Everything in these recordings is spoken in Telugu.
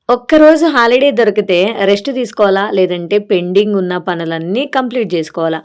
ఒక్కరోజు హాలిడే దొరికితే రెస్ట్ తీసుకోవాలా? లేదంటే పెండింగ్ ఉన్న పనులన్నీ కంప్లీట్ జేసుకోవాలా?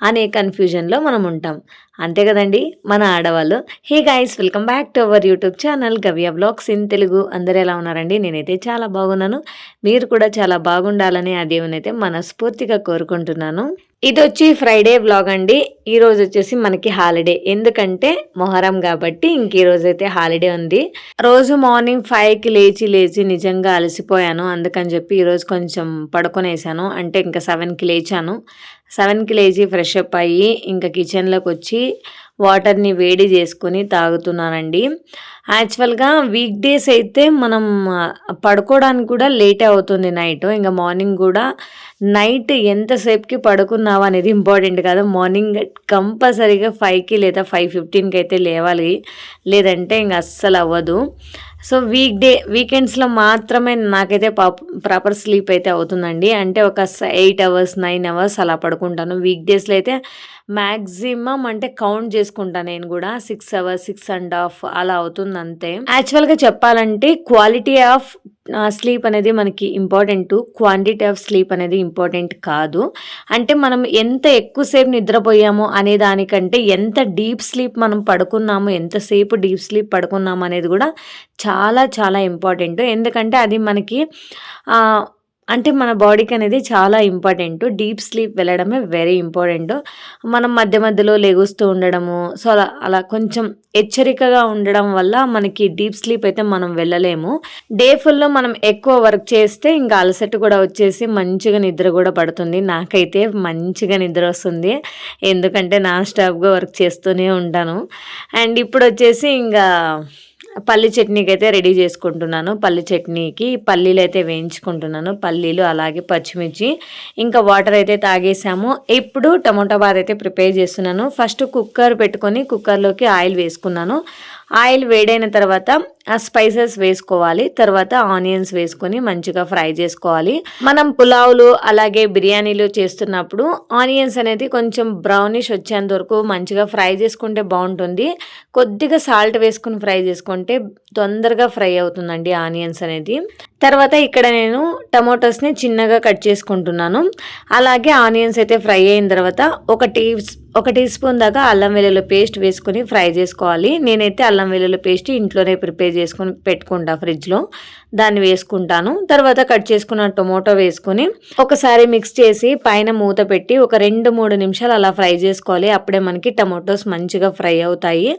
అనే కన్‌ఫ్యూజన్‌లో మనం ఉంటాం. అంతే గదండీ! మన ఆడవాళ్ళు. Hey guys! Welcome back to our YouTube channel గవ్య వ్లాగ్స్ ఇన్ తెలుగు. అందరూ ఎలా ఉన్నారండి? నేనైతే చాలా బాగున్నాను. మీరు కూడా చాలా బాగుండాలని ఆ దేవుడినైతే మనస్ఫూర్తిగా కోరుకుంటున్నాను. ఇదొచ్చి ఫ్రైడే వ్లాగ్ అండి. ఈరోజొచ్చేసి మనకి హాలిడే. ఎందుకంటే మొహరం గాబట్టి ఈరోజైతే హాలిడే ఉంది. రోజు మార్నింగ్ 5కి లేచి నిజంగా అలసిపోయాను. అందుకని జెప్పి ఈరోజు కొంచెం పడుకొనేసాను. అంటే ఇంకా 7కి లేచాను. 7కి లేచి ఫ్రెష్ అప్ అయ్యి ఇంకా కిచెన్‌లోకొచ్చి వాటర్‌ని వేడి చేసుకొని తాగుతున్నానండి. యాక్చువల్‌గా వీక్ డేస్ అయితే మనం పడుకోవడానికి కూడా లేటే అవుతుంది నైట్. ఇంక మార్నింగ్ గూడా నైట్ ఎంతసేపుకి పడుకున్నావా అనేది ఇంపార్టెంట్ కాదు. మార్నింగ్ కంపల్సరీగా 5కి లేదా 5:15కి అయితే లేవాలి. లేదంటే ఇంక అస్సలు అవ్వదు. సో వీకెండ్స్‌లో మాత్రమే నాకైతే ప్రాపర్ స్లీప్ అయితే అవుతుందండి. అంటే ఒక 8 అవర్స్, 9 అవర్స్ అలా పడుకుంటాను. వీక్ డేస్‌లో అయితే మాక్సిమం అంటే కౌంట్ చేసుకుంటా నేను గూడా 6 అవర్స్, 6½ అలా అవుతుంది అంతే. యాక్చువల్‌గా చెప్పాలంటే క్వాలిటీ ఆఫ్ స్లీప్ అనేది మనకి ఇంపార్టెంటు. క్వాంటిటీ ఆఫ్ స్లీప్ అనేది ఇంపార్టెంట్ కాదు. అంటే మనం ఎంత ఎక్కువసేపు నిద్రపోయాము అనే దానికంటే ఎంత డీప్ స్లీప్ మనం పడుకున్నాము, ఎంతసేపు డీప్ స్లీప్ పడుకున్నాము అనేది కూడా చాలా చాలా ఇంపార్టెంటు. ఎందుకంటే అది మనకి అంటే మన బాడీకి అనేది చాలా ఇంపార్టెంటు. డీప్ స్లీప్ వెళ్ళడమే వెరీ ఇంపార్టెంటు. మనం మధ్య మధ్యలో లెగుస్తూ ఉండడము, సో అలా కొంచెం హెచ్చరికగా ఉండడం వల్ల మనకి డీప్ స్లీప్ అయితే మనం వెళ్ళలేము. డే ఫుల్‌లో మనం ఎక్కువ వర్క్ చేస్తే ఇంకా అలసట కూడా వచ్చేసి మంచిగా నిద్ర కూడా పడుతుంది. నాకైతే మంచిగా నిద్ర వస్తుంది. ఎందుకంటే నాన్ స్టాప్‌గా వర్క్ చేస్తూనే ఉంటాను. అండ్ ఇప్పుడొచ్చేసి ఇంకా పల్లి చట్నీకైతే రెడీ చేసుకుంటున్నాను. పల్లి చట్నీకి పల్లీలైతే వేయించుకుంటున్నాను. పల్లీలు అలాగే పచ్చిమిర్చి ఇంకా వాటర్ అయితే తాగేసాము. ఇప్పుడు టమోటా బాత్ అయితే ప్రిపేర్ చేస్తున్నాను. ఫస్ట్ కుక్కర్ పెట్టుకొని కుక్కర్‌లోకి ఆయిల్ వేసుకున్నాను. ఆయిల్ వేడైన తర్వాత ఆ స్పైసెస్ వేసుకోవాలి. తర్వాత ఆనియన్స్ వేసుకొని మంచిగా ఫ్రై చేసుకోవాలి. మనం పులావులు అలాగే బిర్యానీలు చేస్తున్నప్పుడు ఆనియన్స్ అనేది కొంచెం బ్రౌనిష్ వచ్చేంత వరకు మంచిగా ఫ్రై చేసుకుంటే బాగుంటుంది. కొద్దిగా సాల్ట్ వేసుకుని ఫ్రై చేసుకుంటే తొందరగా ఫ్రై అవుతుందండి ఆనియన్స్ అనేది. తర్వాత ఇక్కడ నేను టమోటోస్ని చిన్నగా కట్ చేసుకుంటున్నాను. అలాగే ఆనియన్స్ అయితే ఫ్రై అయిన తర్వాత ఒక టీ స్పూన్ దాకా అల్లం వెల్లుల్లి పేస్ట్ వేసుకొని ఫ్రై చేసుకోవాలి. నేనైతే అల్లం వెల్లుల్లి పేస్ట్ ఇంట్లోనే ప్రిపేర్ చేసుకొని పెట్టుకుంటా ఫ్రిడ్జ్‌లో. దాన్ని వేసుకుంటాను. తర్వాత కట్ చేసుకున్న టొమాటో వేసుకొని ఒకసారి మిక్స్ చేసి పైన మూత పెట్టి ఒక 2-3 నిమిషాలు అలా ఫ్రై చేసుకోవాలి. అప్పుడే మనకి టమోటోస్ మంచిగా ఫ్రై అవుతాయి.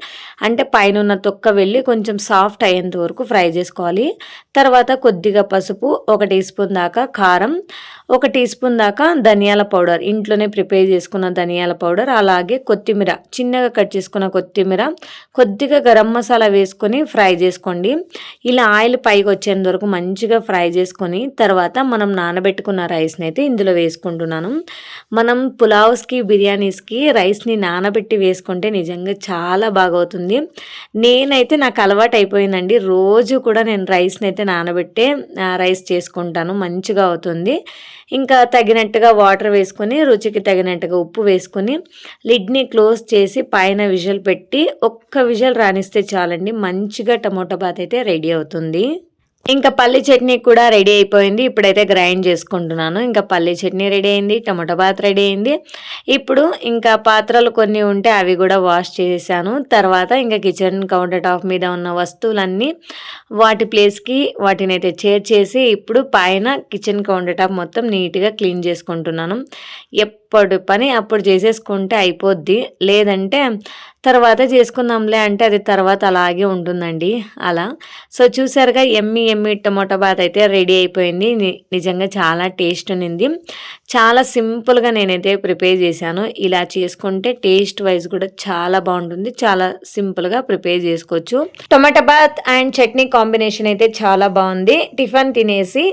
అంటే పైన ఉన్న తొక్క వెళ్ళి కొంచెం సాఫ్ట్ అయ్యేంత వరకు ఫ్రై చేసుకోవాలి. తర్వాత కొద్దిగా పసుపు, ఒక టీ స్పూన్ దాకా కారం, ఒక టీ స్పూన్ దాకా ధనియాల పౌడర్, ఇంట్లోనే ప్రిపేర్ చేసుకున్న ధనియాల పౌడర్, అలాగే కొత్తిమీర, చిన్నగా కట్ చేసుకున్న కొత్తిమీర, కొద్దిగా గరం మసాలా వేసుకొని ఫ్రై చేసుకోండి. ఇలా ఆయిల్ పైకి వచ్చేంత వరకు మంచిగా ఫ్రై చేసుకొని తర్వాత మనం నానబెట్టుకున్న రైస్ని అయితే ఇందులో వేసుకుంటున్నాను. మనం పులావ్స్కి, బిర్యానీస్కి రైస్ని నానబెట్టి వేసుకుంటే నిజంగా చాలా బాగా అవుతుంది. నేనైతే నాకు అలవాటు అయిపోయిందండి. రోజు కూడా నేను రైస్ని అయితే నానబెట్టే రైస్ చేసుకుంటాను. మంచిగా అవుతుంది. ఇంకా తగినట్టుగా వాటర్ వేసుకొని రుచికి తగినట్టుగా ఉప్పు వేసుకొని లిడ్ని క్లోజ్ చేసి పైన విజిల్ పెట్టి ఒక్క విజిల్ రానిస్తే చాలండి. మంచిగా టమోటా బాత్ అయితే రెడీ అవుతుంది. ఇంకా పల్లి చట్నీ కూడా రెడీ అయిపోయింది. ఇప్పుడైతే గ్రైండ్ చేసుకుంటున్నాను. ఇంకా పల్లి చట్నీ రెడీ అయింది. టమోటా బాత్ రెడీ అయింది. ఇప్పుడు ఇంకా పాత్రలు కొన్ని ఉంటే అవి కూడా వాష్ చేసేసాను. తర్వాత ఇంకా కిచెన్ కౌంటర్ టాప్ మీద ఉన్న వస్తువులన్నీ వాటి ప్లేస్కి వాటినైతే చేర్చేసి ఇప్పుడు పైన కిచెన్ కౌంటర్ టాప్ మొత్తం నీట్గా క్లీన్ చేసుకుంటున్నాను. ఎప్పుడు పని అప్పుడు చేసేసుకుంటే అయిపోద్ది. లేదంటే తర్వాత చేసుకుందాంలే అంటే అది తర్వాత అలాగే ఉంటుందండి అలా. సో చూసారుగా ఎమ్మి టమోటా బాత్ అయితే రెడీ అయిపోయింది. నిజంగా చాలా టేస్ట్ ఉన్నింది. చాలా సింపుల్గా నేనైతే ప్రిపేర్ చేశాను. ఇలా చేసుకుంటే టేస్ట్ వైజ్ కూడా చాలా బాగుంటుంది. చాలా సింపుల్గా ప్రిపేర్ చేసుకోవచ్చు. Tomato bath and chutney combination అయితే చాలా బాగుంది. టిఫిన్ తినేసి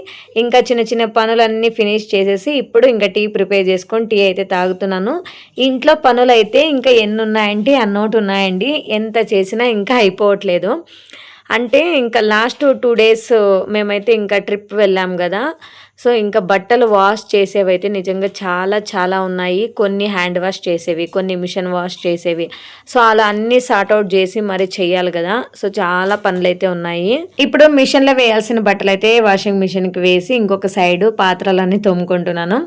ఇంకా చిన్న చిన్న పనులన్నీ ఫినిష్ చేసేసి ఇప్పుడు ఇంకా టీ ప్రిపేర్ చేసుకొని టీ అయితే తాగుతున్నాను. ఇంట్లో పనులు అయితే ఇంకా ఎన్ని ఉన్నాయంటే అన్నోటి ఉన్నాయండి. ఎంత చేసినా ఇంకా అయిపోవట్లేదు. అంటే ఇంకా లాస్ట్ 2 డేస్ మేమైతే ఇంకా ట్రిప్ వెళ్ళాం కదా. సో ఇంకా బట్టలు వాష్ చేసేవైతే నిజంగా చాలా చాలా ఉన్నాయి. కొన్ని హ్యాండ్ వాష్ చేసేవి, కొన్ని మిషన్ వాష్ చేసేవి. సో అలా అన్నీ సార్ట్అవుట్ చేసి మరి చెయ్యాలి కదా. సో చాలా పనులైతే ఉన్నాయి. ఇప్పుడు మిషన్లో వేయాల్సిన బట్టలు అయితే వాషింగ్ మిషన్కి వేసి ఇంకొక సైడు పాత్రలన్నీ తోముకుంటున్నాను.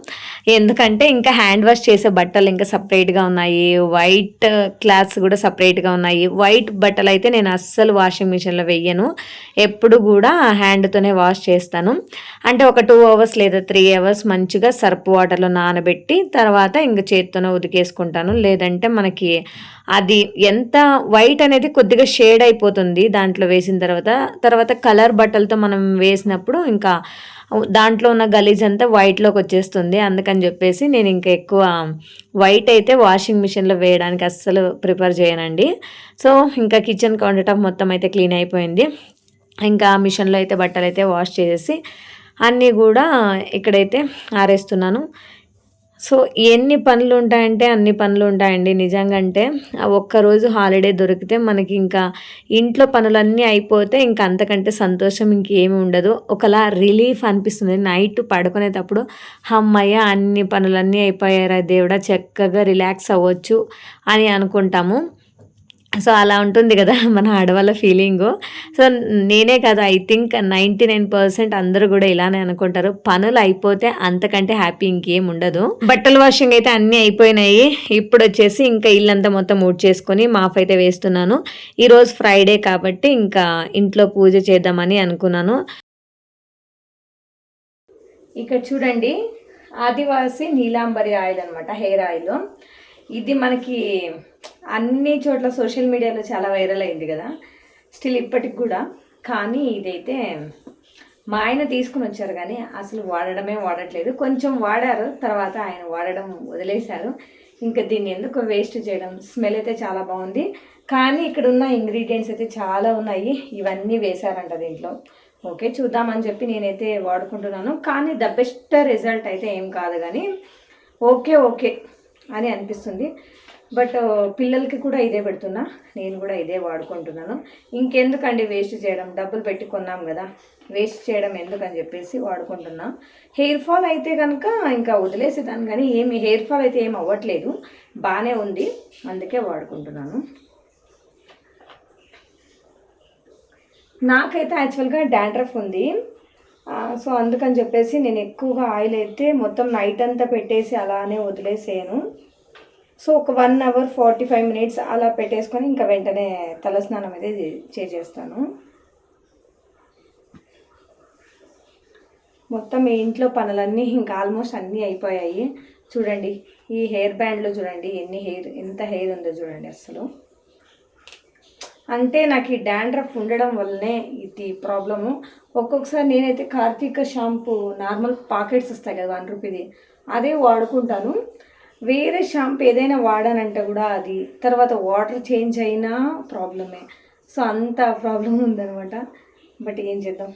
ఎందుకంటే ఇంకా హ్యాండ్ వాష్ చేసే బట్టలు ఇంకా సపరేట్గా ఉన్నాయి, వైట్ క్లాత్స్ కూడా సపరేట్గా ఉన్నాయి. వైట్ బట్టలు అయితే నేను అస్సలు వాషింగ్ మిషన్లో వేయను, ఎప్పుడు కూడా హ్యాండ్తోనే వాష్ చేస్తాను. అంటే ఒక 2 hours లేదా 3 hours మంచిగా సర్ఫ్ వాటర్లో నానబెట్టి తర్వాత ఇంక చేత్తోనే ఉతికేసుకుంటాను. లేదంటే మనకి అది ఎంత వైట్ అనేది కొద్దిగా షేడ్ అయిపోతుంది దాంట్లో వేసిన తర్వాత కలర్ బట్టలతో మనం వేసినప్పుడు ఇంకా దాంట్లో ఉన్న గలీజ్ అంతా వైట్లోకి వచ్చేస్తుంది. అందుకని చెప్పేసి నేను ఇంకా ఎక్కువ వైట్ అయితే వాషింగ్ మిషన్లో వేయడానికి అస్సలు ప్రిఫర్ చేయనండి. సో ఇంకా కిచెన్ కౌంటర్ టాప్ మొత్తం అయితే క్లీన్ అయిపోయింది. ఇంకా మిషన్లో అయితే బట్టలు అయితే వాష్ చేసేసి అన్నీ కూడా ఇక్కడైతే ఆరేస్తున్నాను. సో ఎన్ని పనులు ఉంటాయంటే అన్ని పనులు ఉంటాయండి నిజంగా. అంటే ఒక్కరోజు హాలిడే దొరికితే మనకి ఇంకా ఇంట్లో పనులన్నీ అయిపోతే ఇంకా అంతకంటే సంతోషం ఇంకేమి ఉండదు. ఒకలా రిలీఫ్ అనిపిస్తుంది. నైట్ పడుకునేటప్పుడు అమ్మయ్య అన్ని పనులన్నీ అయిపోయారా దేవుడా, చక్కగా రిలాక్స్ అవ్వచ్చు అని అనుకుంటాము. సో అలా ఉంటుంది కదా మన ఆడవాళ్ళ ఫీలింగు. సో నేనే కదా, ఐ థింక్ 99% అందరూ కూడా ఇలానే అనుకుంటారు. పనులు అయిపోతే అంతకంటే హ్యాపీ ఇంకేం ఉండదు. బట్టల వాషింగ్ అయితే అన్నీ అయిపోయినాయి. ఇప్పుడు వచ్చేసి ఇంకా ఇల్లంతా మొత్తం ఊడ్ చేసుకొని మాఫ్ అయితే వేస్తున్నాను. ఈరోజు ఫ్రైడే కాబట్టి ఇంకా ఇంట్లో పూజ చేద్దామని అనుకున్నాను. ఇక్కడ చూడండి, ఆదివాసి నీలాంబరి ఆయిల్ అనమాట, హెయిర్ ఆయిల్. ఇది మనకి అన్ని చోట్ల సోషల్ మీడియాలో చాలా వైరల్ అయింది కదా, స్టిల్ ఇప్పటికి కూడా. కానీ ఇదైతే మా ఆయన తీసుకుని వచ్చారు కానీ అసలు వాడట్లేదు. కొంచెం వాడారు, తర్వాత ఆయన వాడడం వదిలేశారు. ఇంకా దీన్ని ఎందుకు వేస్ట్ చేయడం. స్మెల్ అయితే చాలా బాగుంది. కానీ ఇక్కడ ఉన్న ఇంగ్రీడియంట్స్ అయితే చాలా ఉన్నాయి. ఇవన్నీ వేశారంట దీంట్లో. ఓకే చూద్దామని చెప్పి నేనైతే వాడుకుంటున్నాను. కానీ ద బెస్ట్ రిజల్ట్ అయితే ఏం కాదు, కానీ ఓకే అని అనిపిస్తుంది. బట్ పిల్లలకి కూడా ఇదే పెడుతున్నా, నేను కూడా ఇదే వాడుకుంటున్నాను. ఇంకెందుకండి వేస్ట్ చేయడం, డబ్బులు పెట్టి కొన్నాం కదా, వేస్ట్ చేయడం ఎందుకని చెప్పేసి వాడుకుంటున్నా. హెయిర్ ఫాల్ అయితే కనుక ఇంకా వదిలేసేదాన్ని, కానీ హెయిర్ ఫాల్ అయితే ఏం అవ్వట్లేదు, బాగానే ఉంది, అందుకే వాడుకుంటున్నాను. నాకైతే యాక్చువల్గా డాండ్రఫ్ ఉంది. సో అందుకని చెప్పేసి నేను ఎక్కువగా ఆయిల్ అయితే మొత్తం నైట్ అంతా పెట్టేసి అలానే వదిలేసాను. సో ఒక 1 hour 45 minutes అలా పెట్టేసుకొని ఇంకా వెంటనే తలస్నానం అయితే చేసేస్తాను. మొత్తం ఈ ఇంట్లో పనులన్నీ ఇంకా ఆల్మోస్ట్ అన్నీ అయిపోయాయి. చూడండి ఈ హెయిర్ బ్యాండ్లో చూడండి ఎంత హెయిర్ ఉందో చూడండి. అసలు అంటే నాకు ఈ డాండ్రఫ్ ఉండడం వల్లనే ఇది ప్రాబ్లము. ఒక్కొక్కసారి నేనైతే కార్తీక షాంపూ నార్మల్ పాకెట్స్ వస్తాయి కదా 1 రూపీది, అదే వాడుకుంటాను. వేరే షాంపూ ఏదైనా వాడానంటే కూడా అది తర్వాత వాటర్ చేంజ్ అయినా ప్రాబ్లమే. సో అంత ప్రాబ్లం ఉందనమాట. బట్ ఏం చేద్దాం.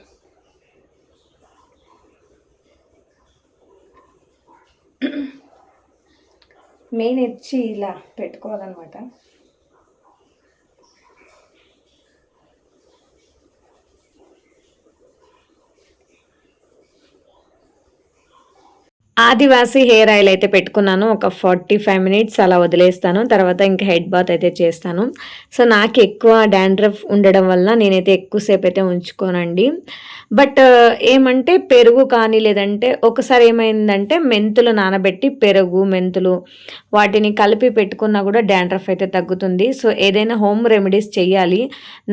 మెయిన్ వచ్చి ఇలా పెట్టుకోవాలన్నమాట. ఆదివాసి హెయిర్ ఆయిల్ అయితే పెట్టుకున్నాను. ఒక 45 minutes అలా వదిలేస్తాను. తర్వాత ఇంకా హెడ్ బాత్ అయితే చేస్తాను. సో నాకు ఎక్కువ డాండ్రఫ్ ఉండడం వల్ల నేనైతే ఎక్కువసేపు అయితే ఉంచుకోనండి. బట్ ఏమంటే పెరుగు కానీ లేదంటే ఒకసారి ఏమైందంటే మెంతులు నానబెట్టి మెంతులు వాటిని కలిపి పెట్టుకున్నా కూడా డాండ్రఫ్ అయితే తగ్గుతుంది. సో ఏదైనా హోమ్ రెమెడీస్ చెయ్యాలి.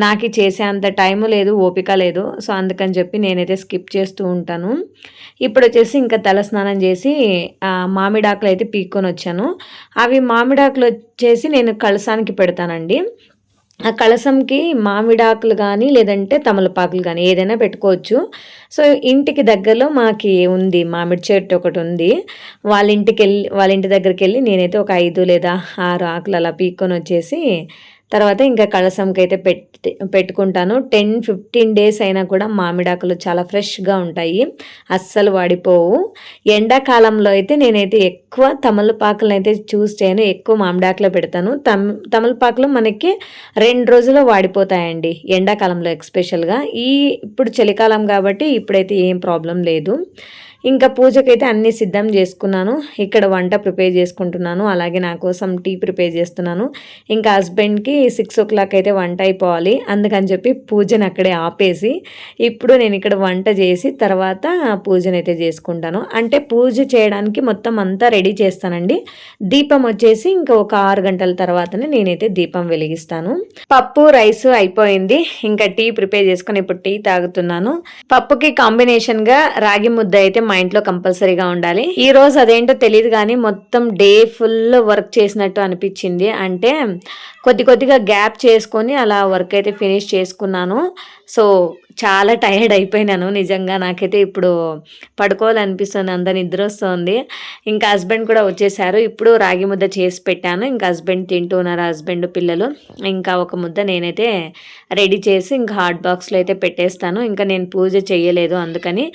నాకు చేసే అంత టైము లేదు, ఓపిక లేదు. సో అందుకని చెప్పి నేనైతే స్కిప్ చేస్తూ ఉంటాను. ఇప్పుడు వచ్చేసి ఇంకా తలస్నానం చేసి మామిడాకులు అయితే పీక్కొని వచ్చాను. అవి మామిడాకులు వచ్చేసి నేను కలసానికి పెడతానండి. ఆ కలసంకి మామిడాకులు కానీ లేదంటే తమలపాకులు కానీ ఏదైనా పెట్టుకోవచ్చు. సో ఇంటికి దగ్గరలో మాకి ఉంది మామిడి చెట్టు ఒకటి ఉంది. వాళ్ళ ఇంటి దగ్గరికి వెళ్ళి నేనైతే ఒక 5 లేదా 6 ఆకులు అలా పీక్కొని వచ్చేసి తర్వాత ఇంకా కలసంకి అయితే పెట్టుకుంటాను. 10-15 days అయినా కూడా మామిడాకులు చాలా ఫ్రెష్గా ఉంటాయి, అస్సలు వాడిపోవు. ఎండాకాలంలో అయితే నేనైతే ఎక్కువ తమలపాకులను అయితే చూస్ చేయను, ఎక్కువ మామిడాకులో పెడతాను. తమలపాకులు మనకి 2 రోజుల్లో వాడిపోతాయండి ఎండాకాలంలో ఎక్స్పెషల్గా. ఇప్పుడు చలికాలం కాబట్టి ఇప్పుడైతే ఏం ప్రాబ్లం లేదు. ఇంకా పూజకైతే అన్నీ సిద్ధం చేసుకున్నాను. ఇక్కడ వంట ప్రిపేర్ చేసుకుంటున్నాను, అలాగే నా కోసం టీ ప్రిపేర్ చేస్తున్నాను. ఇంకా హస్బెండ్కి 6 o'clock అయితే వంట అయిపోవాలి, అందుకని చెప్పి పూజను అక్కడే ఆపేసి ఇప్పుడు నేను ఇక్కడ వంట చేసి తర్వాత పూజనైతే చేసుకుంటాను. అంటే పూజ చేయడానికి మొత్తం అంతా రెడీ చేస్తానండి. దీపం వచ్చేసి ఇంకా ఒక 6 గంటల తర్వాతనే నేనైతే దీపం వెలిగిస్తాను. పప్పు రైస్ అయిపోయింది, ఇంకా టీ ప్రిపేర్ చేసుకుని ఇప్పుడు టీ తాగుతున్నాను. పప్పుకి కాంబినేషన్ గా రాగి ముద్ద అయితే మా ఇంట్లో కంపల్సరీగా ఉండాలి. ఈ రోజు అదేంటో తెలియదు కానీ మొత్తం డే ఫుల్ వర్క్ చేసినట్టు అనిపించింది. అంటే కొద్దిగా గ్యాప్ చేసుకొని అలా వర్క్ అయితే ఫినిష్ చేసుకున్నాను. సో చాలా టైర్డ్ అయిపోయినాను నిజంగా. నాకైతే ఇప్పుడు పడుకోవాలనిపిస్తుంది, అంత నిద్ర వస్తుంది. ఇంకా హస్బెండ్ కూడా వచ్చేసారు. ఇప్పుడు రాగి ముద్ద చేసి పెట్టాను, ఇంకా హస్బెండ్ తింటున్నారు, హస్బెండ్ పిల్లలు. ఇంకా ఒక ముద్ద నేనైతే రెడీ చేసి ఇంకా హాట్ బాక్స్లో అయితే పెట్టేస్తాను. ఇంకా నేను పూజ చేయలేదు, అందుకని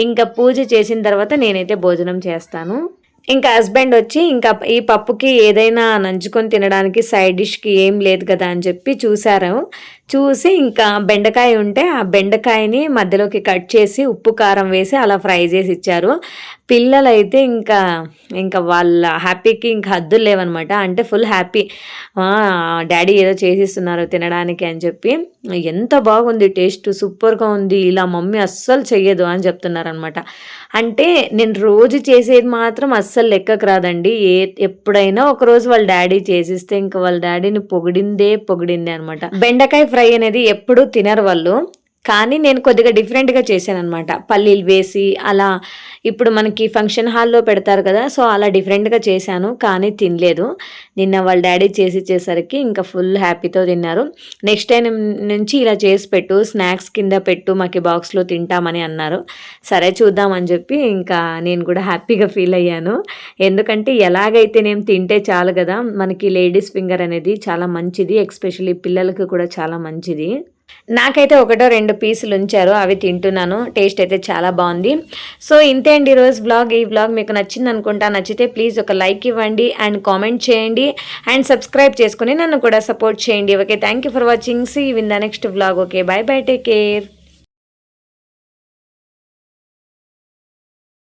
ఇంకా పూజ చేసిన తర్వాత నేనైతే భోజనం చేస్తాను. ఇంకా హస్బెండ్ వచ్చి ఇంకా ఈ పప్పుకి ఏదైనా నంచుకొని తినడానికి సైడ్ డిష్కి ఏం లేదు కదా అని చెప్పి చూసి ఇంకా బెండకాయ ఉంటే ఆ బెండకాయని మధ్యలోకి కట్ చేసి ఉప్పు కారం వేసి అలా ఫ్రై చేసి ఇచ్చారు. పిల్లలైతే ఇంకా వాళ్ళ హ్యాపీకి ఇంకా హద్దులు లేవన్నమాట. అంటే ఫుల్ హ్యాపీ, డాడీ ఏదో చేసిస్తున్నారు తినడానికి అని చెప్పి. ఎంత బాగుంది, టేస్ట్ సూపర్గా ఉంది, ఇలా మమ్మీ అస్సలు చెయ్యదు అని చెప్తున్నారనమాట. అంటే నేను రోజు చేసేది మాత్రం అస్సలు లెక్కకు రాదండి. ఎప్పుడైనా ఒకరోజు వాళ్ళ డాడీ చేసిస్తే ఇంకా వాళ్ళ డాడీని పొగిడిందే అనమాట. బెండకాయ ఫ్రై అనేది ఎప్పుడూ తినరు వాళ్ళు, కానీ నేను కొద్దిగా డిఫరెంట్గా చేశాను అనమాట. పల్లీలు వేసి అలా ఇప్పుడు మనకి ఫంక్షన్ హాల్లో పెడతారు కదా, సో అలా డిఫరెంట్గా చేశాను, కానీ తినలేదు. నిన్న వాళ్ళ డాడీ చేసి ఇచ్చేసరికి ఇంకా ఫుల్ హ్యాపీతో తిన్నారు. నెక్స్ట్ టైం నుంచి ఇలా చేసి పెట్టు, స్నాక్స్ కింద పెట్టు, మాకు బాక్స్లో తింటామని అన్నారు. సరే చూద్దామని చెప్పి ఇంకా నేను కూడా హ్యాపీగా ఫీల్ అయ్యాను. ఎందుకంటే ఎలాగైతే నేను తింటే చాలు కదా, మనకి లేడీస్ ఫింగర్ అనేది చాలా మంచిది, ఎస్పెషల్లీ పిల్లలకి కూడా చాలా మంచిది. నాకైతే 1-2 పీసులు ఉంచారు, అవి తింటున్నాను. టేస్ట్ అయితే చాలా బాగుంది. సో ఇంతే అండి ఈరోజు వ్లాగ్. ఈ వ్లాగ్ మీకు నచ్చింది అనుకుంటా. నచ్చితే ప్లీజ్ ఒక లైక్ ఇవ్వండి అండ్ కామెంట్ చేయండి అండ్ సబ్స్క్రైబ్ చేసుకుని నన్ను కూడా సపోర్ట్ చేయండి. Okay, thank you for watching. See you in the next vlog. Okay, bye bye, take care.